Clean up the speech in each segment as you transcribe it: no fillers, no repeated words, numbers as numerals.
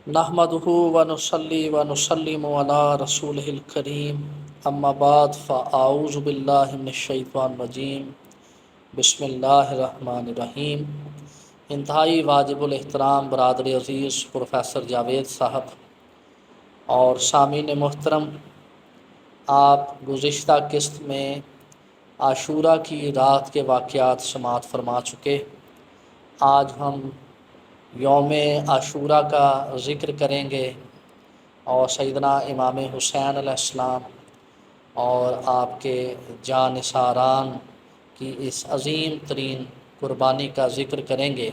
نحمدہ ونصلی ونسلم علی رسولہ الکریم اما بعد فاعوذ باللہ من الشیطان الرجیم بسم اللہ الرحمن الرحیم۔ انتہائی واجب الاحترام برادر عزیز پروفیسر جاوید صاحب اور سامعین محترم، آپ گزشتہ قسط میں عاشورہ کی رات کے واقعات سماعت فرما چکے۔ آج ہم یوم عاشورہ کا ذکر کریں گے اور سیدنا امام حسین علیہ السلام اور آپ کے جانثاران کی اس عظیم ترین قربانی کا ذکر کریں گے۔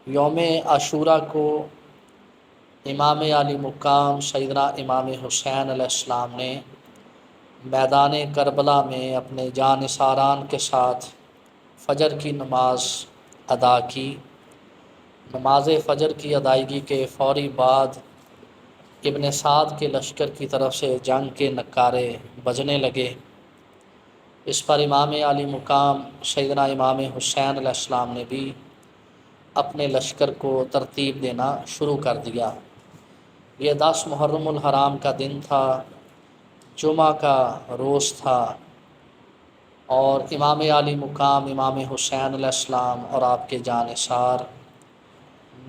یوم عاشورہ کو امام علی مقام سیدنا امام حسین علیہ السلام نے میدان کربلا میں اپنے جانثاران کے ساتھ فجر کی نماز ادا کی۔ نماز فجر کی ادائیگی کے فوری بعد ابن سعد کے لشکر کی طرف سے جنگ کے نعرے بجنے لگے۔ اس پر امام علی مقام سیدنا امام حسین علیہ السلام نے بھی اپنے لشکر کو ترتیب دینا شروع کر دیا۔ یہ 10 محرم الحرام کا دن تھا، جمعہ کا روز تھا، اور امام علی مقام امام حسین علیہ السلام اور آپ کے جانثار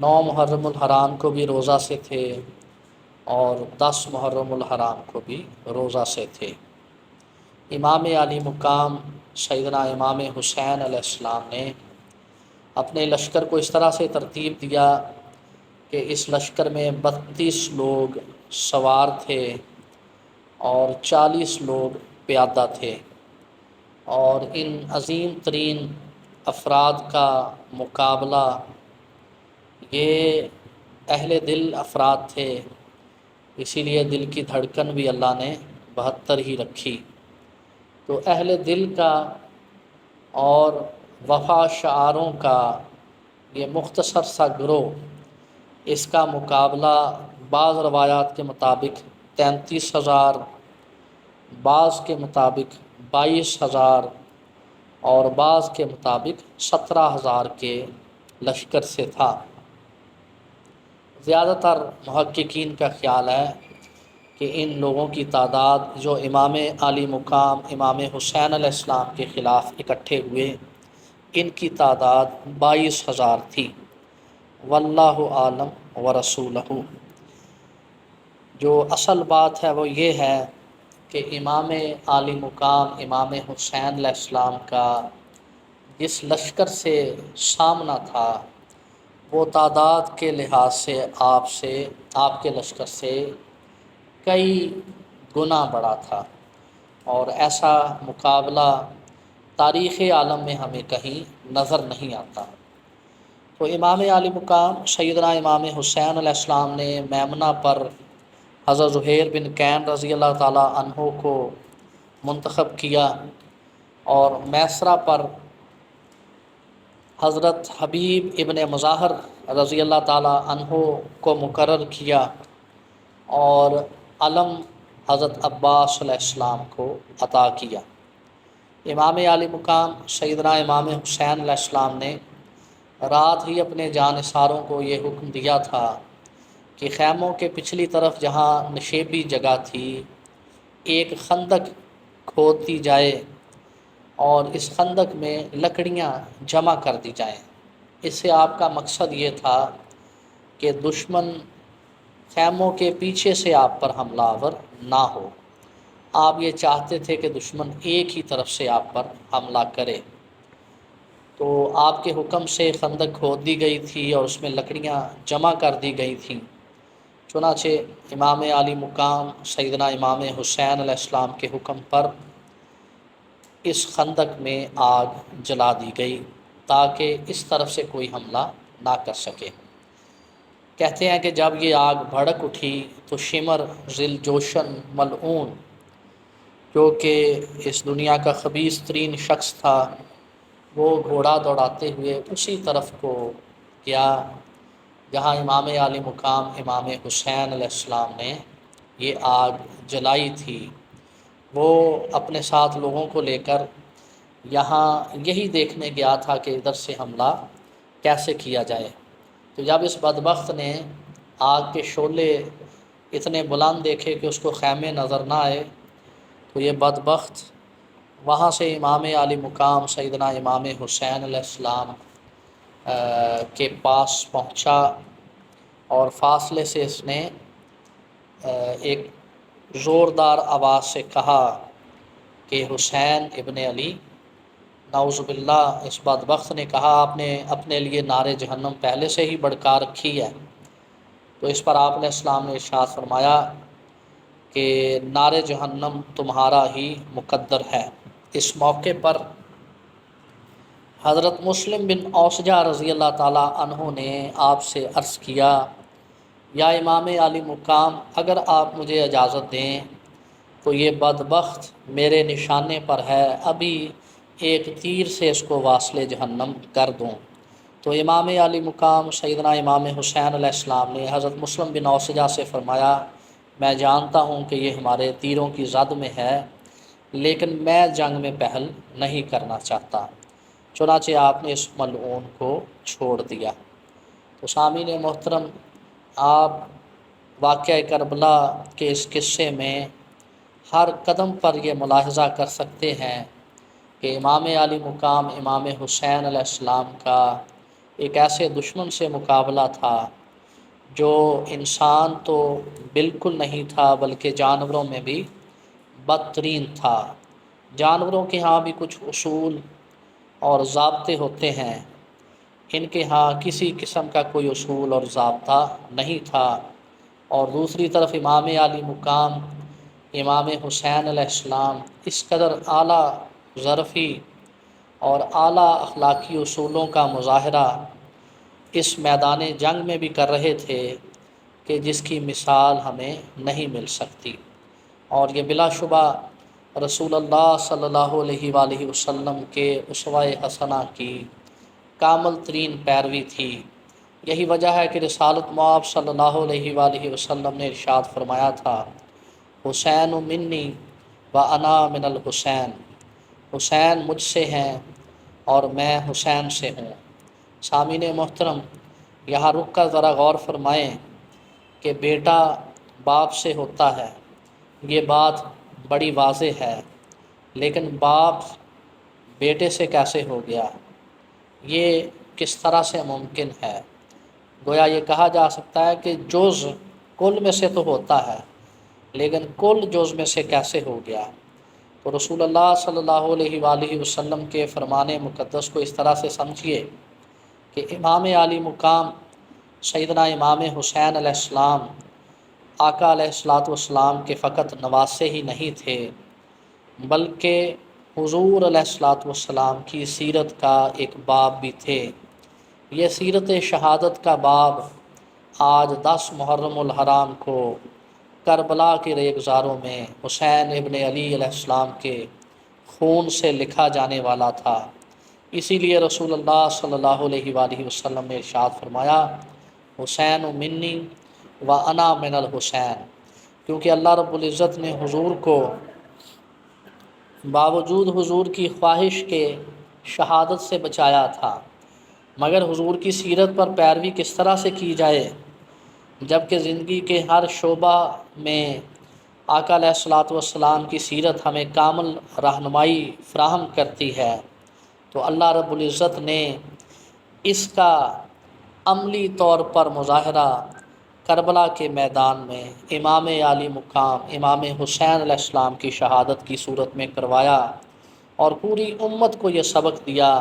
9 محرم الحرام کو بھی روزہ سے تھے اور 10 محرم الحرام کو بھی روزہ سے تھے۔ امام علی مقام سیدنا امام حسین علیہ السلام نے اپنے لشکر کو اس طرح سے ترتیب دیا کہ اس لشکر میں 32 لوگ سوار تھے اور 40 لوگ پیادہ تھے، اور ان عظیم ترین افراد کا مقابلہ یہ اہل دل افراد تھے، اسی لیے دل کی دھڑکن بھی اللہ نے 72 ہی رکھی۔ تو اہل دل کا اور وفا شعاروں کا یہ مختصر سا گروہ، اس کا مقابلہ بعض روایات کے مطابق 33,000، بعض کے مطابق 22,000 اور بعض کے مطابق 17,000 کے لشکر سے تھا۔ زیادہ تر محققین کا خیال ہے کہ ان لوگوں کی تعداد جو امام علی مقام امام حسین علیہ السلام کے خلاف اکٹھے ہوئے، ان کی تعداد 22,000 تھی۔ واللہ عالم ورسولہ۔ جو اصل بات ہے وہ یہ ہے کہ امام علی مقام امام حسین علیہ السلام کا جس لشکر سے سامنا تھا وہ تعداد کے لحاظ سے آپ کے لشکر سے کئی گنا بڑا تھا، اور ایسا مقابلہ تاریخ عالم میں ہمیں کہیں نظر نہیں آتا۔ تو امام علی مقام سیدنا امام حسین علیہ السلام نے میمنہ پر حضرت زہیر بن کین رضی اللہ تعالیٰ عنہ کو منتخب کیا، اور میسرہ پر حضرت حبیب ابن مظاہر رضی اللہ تعالیٰ عنہ کو مقرر کیا، اور علم حضرت عباس علیہ السلام کو عطا کیا۔ امام علی مقام سیدنا امام حسین علیہ السلام نے رات ہی اپنے جانثاروں کو یہ حکم دیا تھا کہ خیموں کے پچھلی طرف جہاں نشیبی جگہ تھی، ایک خندق کھود دی جائے اور اس خندق میں لکڑیاں جمع کر دی جائیں۔ اس سے آپ کا مقصد یہ تھا کہ دشمن خیموں کے پیچھے سے آپ پر حملہ آور نہ ہو۔ آپ یہ چاہتے تھے کہ دشمن ایک ہی طرف سے آپ پر حملہ کرے۔ تو آپ کے حکم سے خندق کھود دی گئی تھی اور اس میں لکڑیاں جمع کر دی گئی تھیں۔ چنانچہ امام علی مقام سیدنا امام حسین علیہ السلام کے حکم پر اس خندق میں آگ جلا دی گئی تاکہ اس طرف سے کوئی حملہ نہ کر سکے۔ کہتے ہیں کہ جب یہ آگ بھڑک اٹھی تو شمر ذی الجوشن ملعون، جو کہ اس دنیا کا خبیث ترین شخص تھا، وہ گھوڑا دوڑاتے ہوئے اسی طرف کو گیا جہاں امام علی مقام امام حسین علیہ السلام نے یہ آگ جلائی تھی۔ وہ اپنے ساتھ لوگوں کو لے کر یہاں یہی دیکھنے گیا تھا کہ ادھر سے حملہ کیسے کیا جائے۔ تو جب اس بدبخت نے آگ کے شعلے اتنے بلند دیکھے کہ اس کو خیمے نظر نہ آئے، تو یہ بدبخت وہاں سے امام عالی مقام سیدنا امام حسین علیہ السلام کے پاس پہنچا، اور فاصلے سے اس نے ایک زوردار آواز سے کہا کہ حسین ابن علی، نعوذ باللہ اس بدبخت نے کہا آپ نے اپنے لیے نار جہنم پہلے سے ہی بڑکا رکھی ہے۔ تو اس پر آپ علیہ السلام نے ارشاد فرمایا کہ نار جہنم تمہارا ہی مقدر ہے۔ اس موقع پر حضرت مسلم بن اوسجہ رضی اللہ تعالیٰ عنہ نے آپ سے عرض کیا، یا امام عالی مقام، اگر آپ مجھے اجازت دیں تو یہ بدبخت میرے نشانے پر ہے، ابھی ایک تیر سے اس کو واصل جہنم کر دوں۔ تو امام عالی مقام سیدنا امام حسین علیہ السلام نے حضرت مسلم بن اوسجہ سے فرمایا، میں جانتا ہوں کہ یہ ہمارے تیروں کی زد میں ہے، لیکن میں جنگ میں پہل نہیں کرنا چاہتا۔ چنانچہ آپ نے اس ملعون کو چھوڑ دیا۔ تو سامعین محترم، آپ واقعہ کربلا کے اس قصے میں ہر قدم پر یہ ملاحظہ کر سکتے ہیں کہ امام عالی مقام امام حسین علیہ السلام کا ایک ایسے دشمن سے مقابلہ تھا جو انسان تو بالکل نہیں تھا بلکہ جانوروں میں بھی بدترین تھا۔ جانوروں کے ہاں بھی کچھ اصول اور ضابطے ہوتے ہیں، ان کے ہاں کسی قسم کا کوئی اصول اور ضابطہ نہیں تھا۔ اور دوسری طرف امام عالی مقام امام حسین علیہ السلام اس قدر اعلیٰ ظرفی اور اعلیٰ اخلاقی اصولوں کا مظاہرہ اس میدان جنگ میں بھی کر رہے تھے کہ جس کی مثال ہمیں نہیں مل سکتی، اور یہ بلا شبہ رسول اللہ صلی اللہ علیہ وآلہ وسلم کے اسوہ حسنہ کی کامل ترین پیروی تھی۔ یہی وجہ ہے کہ رسالت مآب صلی اللہ علیہ وآلہ وسلم نے ارشاد فرمایا تھا، حسین منی و انا من الحسین، حسین مجھ سے ہیں اور میں حسین سے ہوں۔ سامعین محترم، یہاں رک کر ذرا غور فرمائیں کہ بیٹا باپ سے ہوتا ہے، یہ بات بڑی واضح ہے، لیکن باپ بیٹے سے کیسے ہو گیا؟ یہ کس طرح سے ممکن ہے؟ گویا یہ کہا جا سکتا ہے کہ جز کل میں سے تو ہوتا ہے، لیکن کل جز میں سے کیسے ہو گیا؟ تو رسول اللہ صلی اللہ علیہ وآلہ وسلم کے فرمان مقدس کو اس طرح سے سمجھیے کہ امام عالی مقام سیدنا امام حسین علیہ السلام آقا علیہ والسلام کے فقط نواسے ہی نہیں تھے، بلکہ حضور علیہ والسلام کی سیرت کا ایک باب بھی تھے۔ یہ سیرت شہادت کا باب آج 10 محرم الحرام کو کربلا کے ریگزاروں میں حسین ابن علی علیہ السلام کے خون سے لکھا جانے والا تھا۔ اسی لیے رسول اللہ صلی اللہ علیہ وآلہ وسلم نے ارشاد فرمایا، حسین منی و انا من الحسین، کیونکہ اللہ رب العزت نے حضور کو باوجود حضور کی خواہش کے شہادت سے بچایا تھا، مگر حضور کی سیرت پر پیروی کس طرح سے کی جائے جبکہ زندگی کے ہر شعبہ میں آقا علیہ والسلام کی سیرت ہمیں کامل رہنمائی فراہم کرتی ہے۔ تو اللہ رب العزت نے اس کا عملی طور پر مظاہرہ کربلا کے میدان میں امام عالی مقام امام حسین علیہ السلام کی شہادت کی صورت میں کروایا، اور پوری امت کو یہ سبق دیا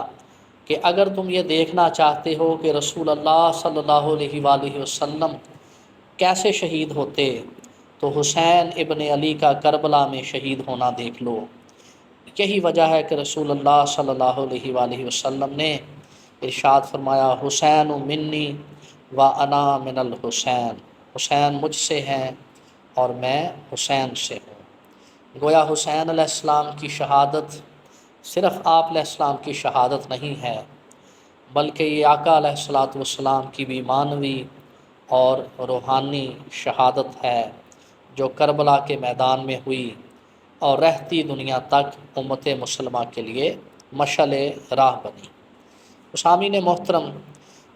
کہ اگر تم یہ دیکھنا چاہتے ہو کہ رسول اللہ صلی اللہ علیہ وآلہ وسلم کیسے شہید ہوتے، تو حسین ابن علی کا کربلا میں شہید ہونا دیکھ لو۔ یہی وجہ ہے کہ رسول اللہ صلی اللہ علیہ وآلہ وسلم نے ارشاد فرمایا، حسین منی و انا من الحسین، حسین مجھ سے ہیں اور میں حسین سے ہوں۔ گویا حسین علیہ السلام کی شہادت صرف آپ علیہ السلام کی شہادت نہیں ہے، بلکہ یہ آقا علیہ والسلام کی بھی معنوی اور روحانی شہادت ہے جو کربلا کے میدان میں ہوئی اور رہتی دنیا تک امت مسلمہ کے لیے مشعل راہ بنی۔ سامعین محترم،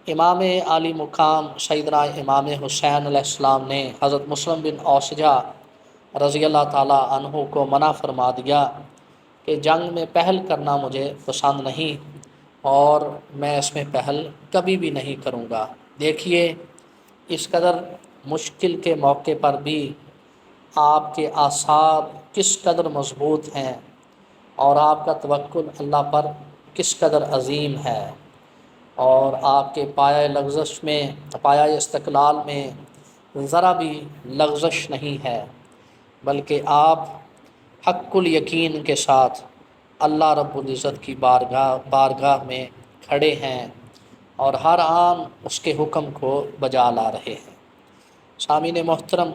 امام علی مقام سیدنا امام حسین علیہ السلام نے حضرت مسلم بن اوسجہ رضی اللہ تعالیٰ عنہ کو منع فرما دیا کہ جنگ میں پہل کرنا مجھے پسند نہیں اور میں اس میں پہل کبھی بھی نہیں کروں گا۔ دیکھیے اس قدر مشکل کے موقع پر بھی آپ کے اعصاب کس قدر مضبوط ہیں اور آپ کا توکل اللہ پر کس قدر عظیم ہے، اور آپ کے پایہ لغزش میں، پایہ استقلال میں ذرا بھی لغزش نہیں ہے، بلکہ آپ حق الیقین کے ساتھ اللہ رب العزت کی بارگاہ میں کھڑے ہیں اور ہر آن اس کے حکم کو بجا لا رہے ہیں۔ سامعین محترم،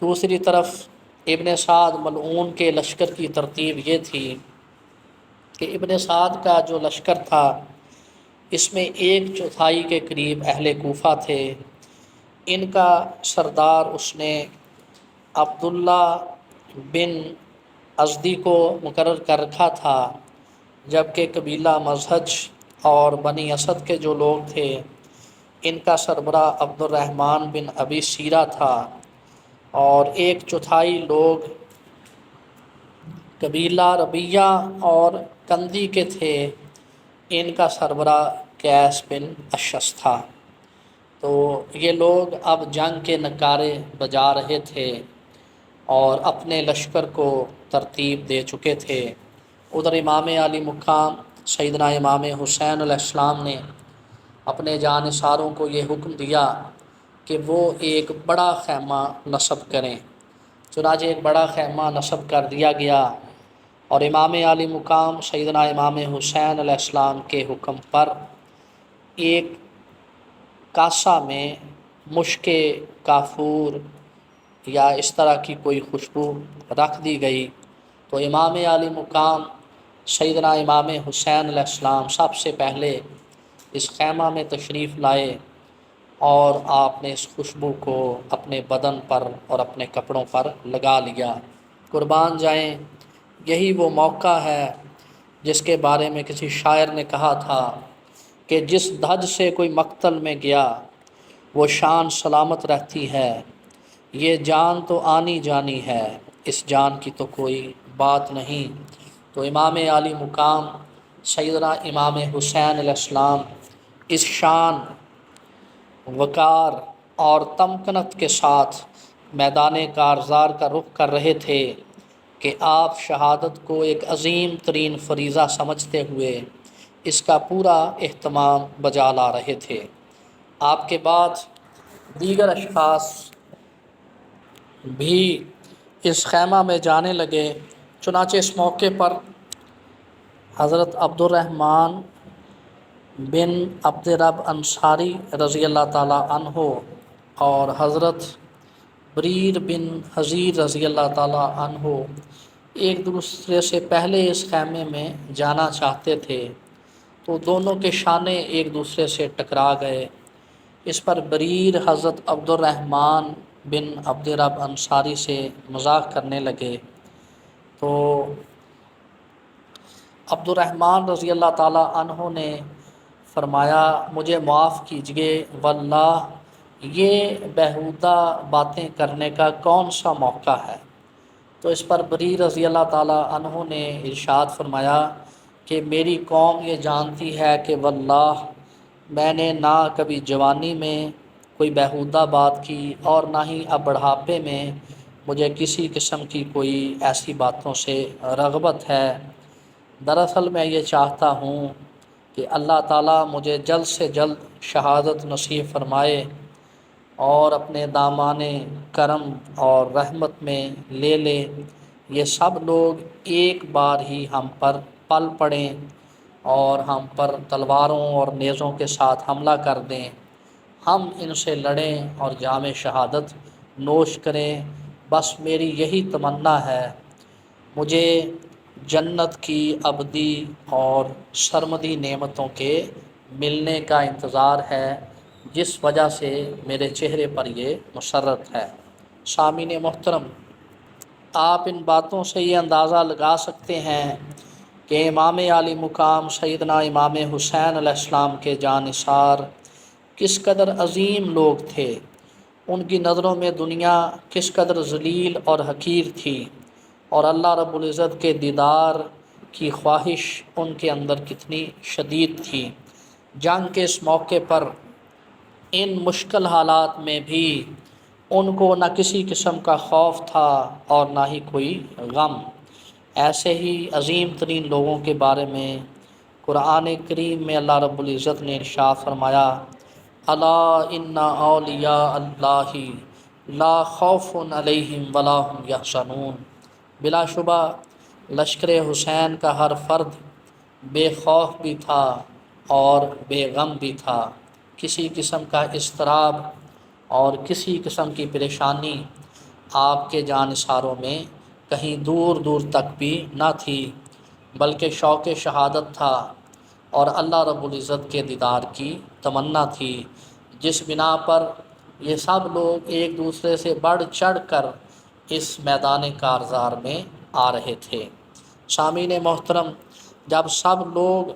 دوسری طرف ابن سعد ملعون کے لشکر کی ترتیب یہ تھی کہ ابن سعد کا جو لشکر تھا اس میں 1/4 کے قریب اہل کوفہ تھے۔ ان کا سردار اس نے عبداللہ بن ازدی کو مقرر کر رکھا تھا، جبکہ قبیلہ مزہج اور بنی اسد کے جو لوگ تھے ان کا سربراہ عبد الرحمن بن ابی سیرہ تھا، اور 1/4 لوگ قبیلہ ربیہ اور کندی کے تھے، ان کا سربراہ قیس بن اشس تھا۔ تو یہ لوگ اب جنگ کے نعرے بجا رہے تھے اور اپنے لشکر کو ترتیب دے چکے تھے۔ ادھر امام علی مقام سیدنا امام حسین علیہ السلام نے اپنے جانثاروں کو یہ حکم دیا کہ وہ ایک بڑا خیمہ نصب کریں۔ چنانچہ ایک بڑا خیمہ نصب کر دیا گیا، اور امام علی مقام سیدنا امام حسین علیہ السلام کے حکم پر ایک کاسہ میں مشک کافور یا اس طرح کی کوئی خوشبو رکھ دی گئی۔ تو امام علی مقام سیدنا امام حسین علیہ السلام سب سے پہلے اس خیمہ میں تشریف لائے، اور آپ نے اس خوشبو کو اپنے بدن پر اور اپنے کپڑوں پر لگا لیا۔ قربان جائیں، یہی وہ موقع ہے جس کے بارے میں کسی شاعر نے کہا تھا کہ جس دھج سے کوئی مقتل میں گیا وہ شان سلامت رہتی ہے، یہ جان تو آنی جانی ہے، اس جان کی تو کوئی بات نہیں۔ تو امام علی مقام سیدنا امام حسین علیہ السلام اس شان، وقار اور تمکنت کے ساتھ میدان کارزار کا رخ کر رہے تھے کہ آپ شہادت کو ایک عظیم ترین فریضہ سمجھتے ہوئے اس کا پورا اہتمام بجا لا رہے تھے۔ آپ کے بعد دیگر اشخاص بھی اس خیمہ میں جانے لگے۔ چنانچہ اس موقع پر حضرت عبد الرحمن بن عبد رب انصاری رضی اللہ تعالیٰ عنہ اور حضرت بریر بن حضیر رضی اللہ تعالیٰ عنہ ایک دوسرے سے پہلے اس خیمے میں جانا چاہتے تھے، تو دونوں کے شانے ایک دوسرے سے ٹکرا گئے۔ اس پر بریر حضرت عبد الرحمن بن عبد رب انصاری سے مذاق کرنے لگے، تو عبد الرحمن رضی اللہ تعالیٰ عنہ نے فرمایا مجھے معاف کیجئے، واللہ یہ بیہودہ باتیں کرنے کا کون سا موقع ہے۔ تو اس پر بریر رضی اللہ تعالیٰ عنہ نے ارشاد فرمایا کہ میری قوم یہ جانتی ہے کہ واللہ میں نے نہ کبھی جوانی میں کوئی بیہودہ بات کی اور نہ ہی اب بڑھاپے میں مجھے کسی قسم کی کوئی ایسی باتوں سے رغبت ہے۔ دراصل میں یہ چاہتا ہوں کہ اللہ تعالیٰ مجھے جلد سے جلد شہادت نصیب فرمائے اور اپنے دامان کرم اور رحمت میں لے لے، یہ سب لوگ ایک بار ہی ہم پر پل پڑیں اور ہم پر تلواروں اور نیزوں کے ساتھ حملہ کر دیں، ہم ان سے لڑیں اور جام شہادت نوش کریں۔ بس میری یہی تمنا ہے۔ مجھے جنت کی ابدی اور سرمدی نعمتوں کے ملنے کا انتظار ہے، جس وجہ سے میرے چہرے پر یہ مسرت ہے۔ سامعین محترم، آپ ان باتوں سے یہ اندازہ لگا سکتے ہیں کہ امام عالی مقام سیدنا امام حسین علیہ السلام کے جانثار کس قدر عظیم لوگ تھے، ان کی نظروں میں دنیا کس قدر ذلیل اور حقیر تھی، اور اللہ رب العزت کے دیدار کی خواہش ان کے اندر کتنی شدید تھی۔ جنگ کے اس موقع پر ان مشکل حالات میں بھی ان کو نہ کسی قسم کا خوف تھا اور نہ ہی کوئی غم۔ ایسے ہی عظیم ترین لوگوں کے بارے میں قرآن کریم میں اللہ رب العزت نے ارشاد فرمایا، الا ان اولیاء اللہ لا خوف علیہم ولا هم یحزنون۔ بلا شبہ لشکر حسین کا ہر فرد بے خوف بھی تھا اور بے غم بھی تھا۔ کسی قسم کا اضطراب اور کسی قسم کی پریشانی آپ کے جانثاروں میں کہیں دور دور تک بھی نہ تھی، بلکہ شوق شہادت تھا اور اللہ رب العزت کے دیدار کی تمنا تھی، جس بنا پر یہ سب لوگ ایک دوسرے سے بڑھ چڑھ کر اس میدان کارزار میں آ رہے تھے۔ سامعین محترم، جب سب لوگ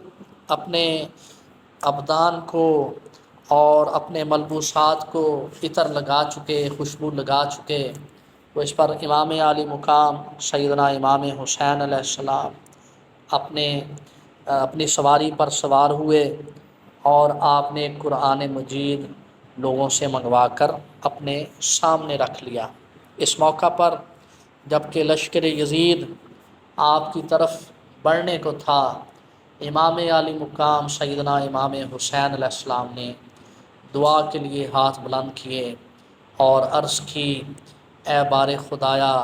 اپنے ابدان کو اور اپنے ملبوسات کو عطر لگا چکے، خوشبو لگا چکے، تو اس پر امام عالی مقام سیدنا امام حسین علیہ السلام اپنی سواری پر سوار ہوئے اور آپ نے قرآن مجید لوگوں سے منگوا کر اپنے سامنے رکھ لیا۔ اس موقع پر جب کہ لشکر یزید آپ کی طرف بڑھنے کو تھا، امام عالی مقام سیدنا امام حسین علیہ السلام نے دعا کے لیے ہاتھ بلند کیے اور عرض کی، اے بار خدایا،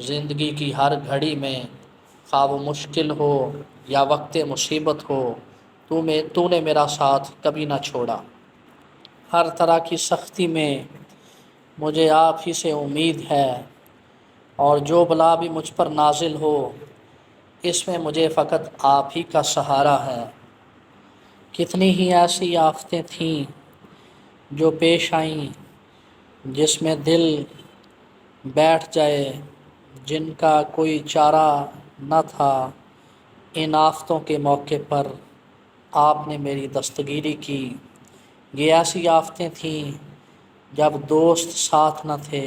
زندگی کی ہر گھڑی میں خواہ وہ مشکل ہو یا وقت مصیبت ہو، تو نے میرا ساتھ کبھی نہ چھوڑا۔ ہر طرح کی سختی میں مجھے آپ ہی سے امید ہے، اور جو بلا بھی مجھ پر نازل ہو اس میں مجھے فقط آپ ہی کا سہارا ہے۔ کتنی ہی ایسی آفتیں تھیں جو پیش آئیں جس میں دل بیٹھ جائے، جن کا کوئی چارہ نہ تھا۔ ان آفتوں کے موقع پر آپ نے میری دستگیری کی۔ یہ ایسی آفتیں تھیں جب دوست ساتھ نہ تھے،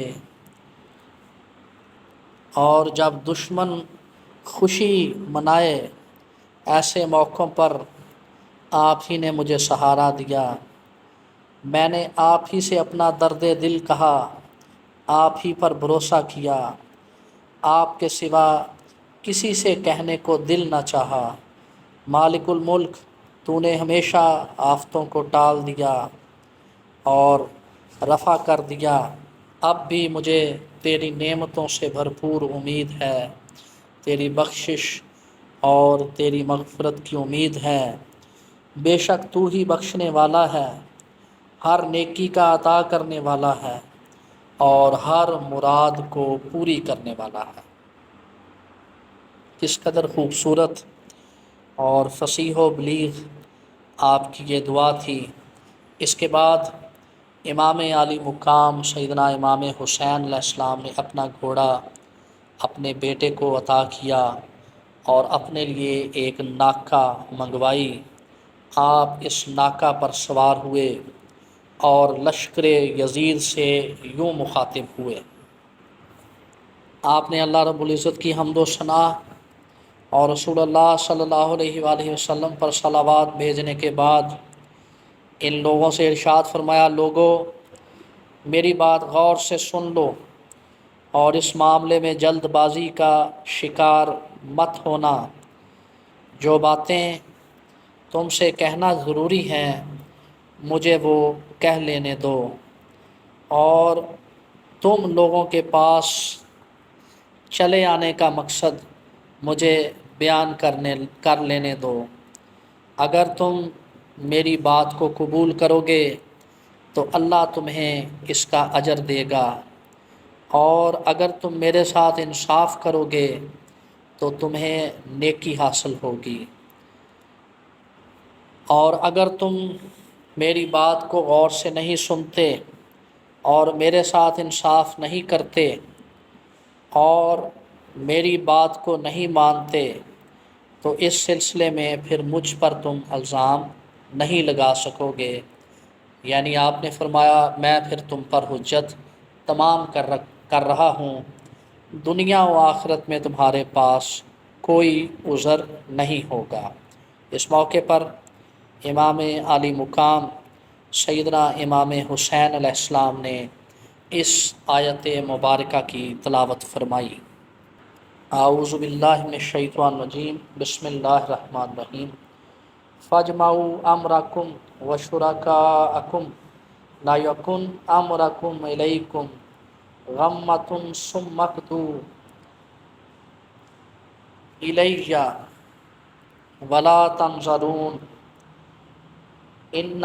اور جب دشمن خوشی منائے، ایسے موقعوں پر آپ ہی نے مجھے سہارا دیا۔ میں نے آپ ہی سے اپنا درد دل کہا، آپ ہی پر بھروسہ کیا، آپ کے سوا کسی سے کہنے کو دل نہ چاہا۔ مالک الملک، تو نے ہمیشہ آفتوں کو ٹال دیا اور رفع کر دیا۔ اب بھی مجھے تیری نعمتوں سے بھرپور امید ہے، تیری بخشش اور تیری مغفرت کی امید ہے۔ بے شک تو ہی بخشنے والا ہے، ہر نیکی کا عطا کرنے والا ہے اور ہر مراد کو پوری کرنے والا ہے۔ کس قدر خوبصورت اور فصیح و بلیغ آپ کی یہ دعا تھی۔ اس کے بعد امام عالی مقام سیدنا امام حسین علیہ السلام نے اپنا گھوڑا اپنے بیٹے کو عطا کیا اور اپنے لیے ایک ناکہ منگوائی۔ آپ اس ناکہ پر سوار ہوئے اور لشکر یزید سے یوں مخاطب ہوئے۔ آپ نے اللہ رب العزت کی حمد و ثنا اور رسول اللہ صلی اللہ علیہ وآلہ وسلم پر صلوات بھیجنے کے بعد ان لوگوں سے ارشاد فرمایا، لوگو میری بات غور سے سن لو اور اس معاملے میں جلد بازی کا شکار مت ہونا۔ جو باتیں تم سے کہنا ضروری ہیں مجھے وہ کہہ لینے دو، اور تم لوگوں کے پاس چلے آنے کا مقصد مجھے بیان کر لینے دو۔ اگر تم میری بات کو قبول کرو گے تو اللہ تمہیں اس کا اجر دے گا، اور اگر تم میرے ساتھ انصاف کرو گے تو تمہیں نیکی حاصل ہوگی، اور اگر تم میری بات کو غور سے نہیں سنتے اور میرے ساتھ انصاف نہیں کرتے اور میری بات کو نہیں مانتے تو اس سلسلے میں پھر مجھ پر تم الزام نہیں لگا سکو گے، یعنی آپ نے فرمایا میں پھر تم پر حجت تمام کر رہا ہوں، دنیا و آخرت میں تمہارے پاس کوئی عذر نہیں ہوگا۔ اس موقع پر امام عالی مقام سیدنا امام حسین علیہ السلام نے اس آیت مبارکہ کی تلاوت فرمائی۔ اعوذ باللہ من الشیطان الرجیم، بسم اللہ الرحمن الرحیم۔ فاجمعوا امرکم وشرکاءکم لا یکن امرکم الیکم غمۃ ثم اقضوا الی ولا تنظرون ان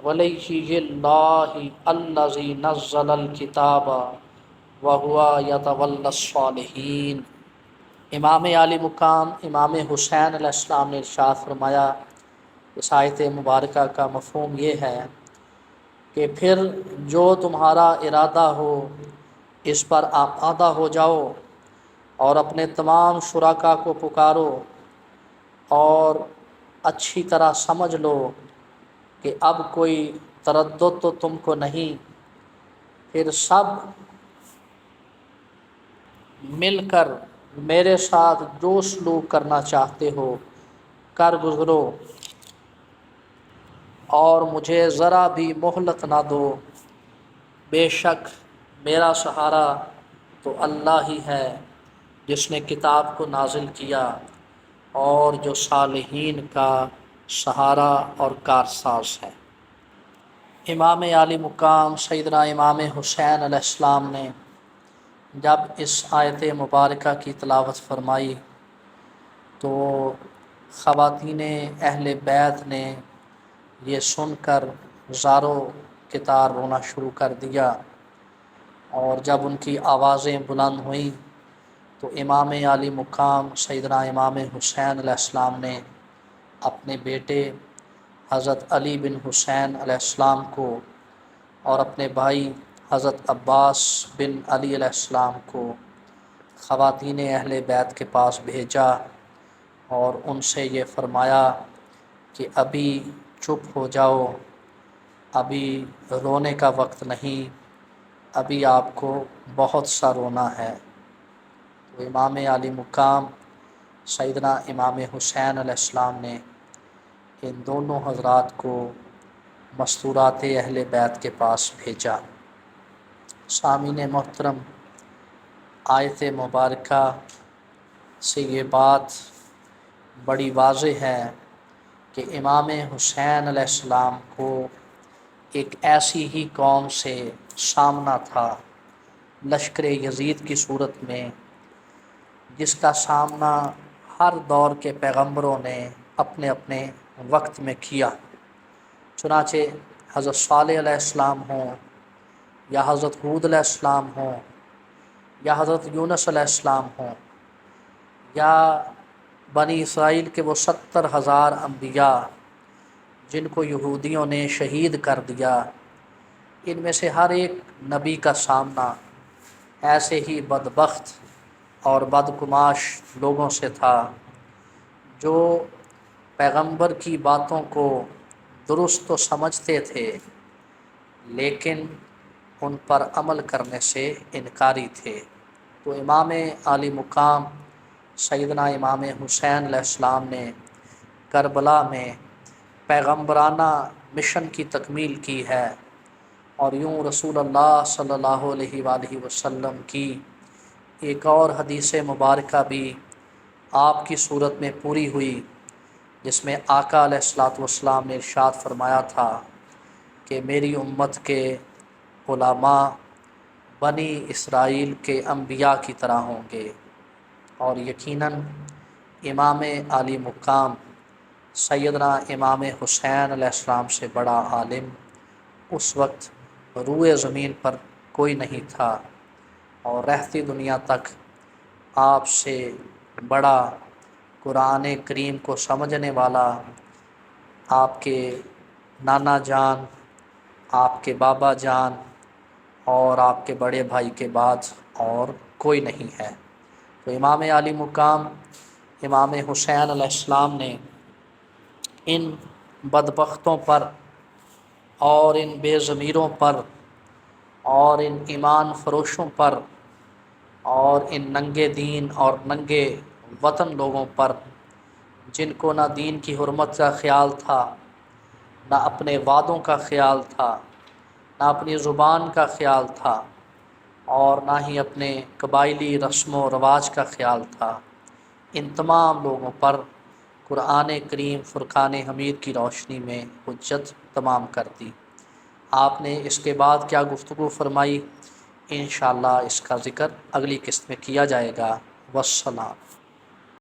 ولی اللہ الذی نزل الکتاب وہو یتولی الصالحین۔ امام عالی مقام امام حسین علیہ السلام نے ارشاد فرمایا، اس آیت مبارکہ کا مفہوم یہ ہے کہ پھر جو تمہارا ارادہ ہو اس پر آمادہ ہو جاؤ اور اپنے تمام شرکاء کو پکارو اور اچھی طرح سمجھ لو کہ اب کوئی تردد تو تم کو نہیں، پھر سب مل کر میرے ساتھ جو سلوک کرنا چاہتے ہو کر گزرو اور مجھے ذرا بھی مہلت نہ دو، بے شک میرا سہارا تو اللہ ہی ہے جس نے کتاب کو نازل کیا اور جو صالحین کا سہارا اور کارساز ہے۔ امام عالی مقام سیدنا امام حسین علیہ السلام نے جب اس آیت مبارکہ کی تلاوت فرمائی تو خواتین اہل بیت نے یہ سن کر زاروں کتار رونا شروع کر دیا، اور جب ان کی آوازیں بلند ہوئیں تو امام عالی مقام سیدنا امام حسین علیہ السلام نے اپنے بیٹے حضرت علی بن حسین علیہ السلام کو اور اپنے بھائی حضرت عباس بن علی علیہ السلام کو خواتین اہل بیت کے پاس بھیجا اور ان سے یہ فرمایا کہ ابھی چپ ہو جاؤ، ابھی رونے کا وقت نہیں، ابھی آپ کو بہت سا رونا ہے۔ تو امام عالی مقام سیدنا امام حسین علیہ السلام نے ان دونوں حضرات کو مستورات اہل بیت کے پاس بھیجا۔ سامعین محترم، آیت مبارکہ سے یہ بات بڑی واضح ہے کہ امام حسین علیہ السلام کو ایک ایسی ہی قوم سے سامنا تھا، لشکر یزید کی صورت میں، جس کا سامنا ہر دور کے پیغمبروں نے اپنے اپنے وقت میں کیا۔ چنانچہ حضرت صالح علیہ السلام ہوں یا حضرت ہود علیہ السلام ہوں یا حضرت یونس علیہ السلام ہوں یا بنی اسرائیل کے وہ 70,000 انبیاء جن کو یہودیوں نے شہید کر دیا، ان میں سے ہر ایک نبی کا سامنا ایسے ہی بدبخت اور بدگماش لوگوں سے تھا جو پیغمبر کی باتوں کو درست تو سمجھتے تھے لیکن ان پر عمل کرنے سے انکاری تھے۔ تو امام عالی مقام سیدنا امام حسین علیہ السلام نے کربلا میں پیغمبرانہ مشن کی تکمیل کی ہے، اور یوں رسول اللہ صلی اللہ علیہ وآلہ وسلم کی ایک اور حدیث مبارکہ بھی آپ کی صورت میں پوری ہوئی، جس میں آقا علیہ الصلوۃ والسلام نے ارشاد فرمایا تھا کہ میری امت کے علماء بنی اسرائیل کے انبیاء کی طرح ہوں گے، اور یقیناً امام عالی مقام سیدنا امام حسین علیہ السلام سے بڑا عالم اس وقت روئے زمین پر کوئی نہیں تھا، اور رہتی دنیا تک آپ سے بڑا قرآن کریم کو سمجھنے والا آپ کے نانا جان، آپ کے بابا جان اور آپ کے بڑے بھائی کے بعد اور کوئی نہیں ہے۔ تو امام عالی مقام امام حسین علیہ السلام نے ان بدبختوں پر اور ان بے ضمیروں پر اور ان ایمان فروشوں پر اور ان ننگے دین اور ننگے وطن لوگوں پر جن کو نہ دین کی حرمت کا خیال تھا، نہ اپنے وعدوں کا خیال تھا، نہ اپنی زبان کا خیال تھا، اور نہ ہی اپنے قبائلی رسم و رواج کا خیال تھا، ان تمام لوگوں پر قرآن کریم فرقان حمید کی روشنی میں حجت تمام کر دی۔ آپ نے اس کے بعد کیا گفتگو فرمائی، انشاءاللہ اس کا ذکر اگلی قسط میں کیا جائے گا۔ والسلام۔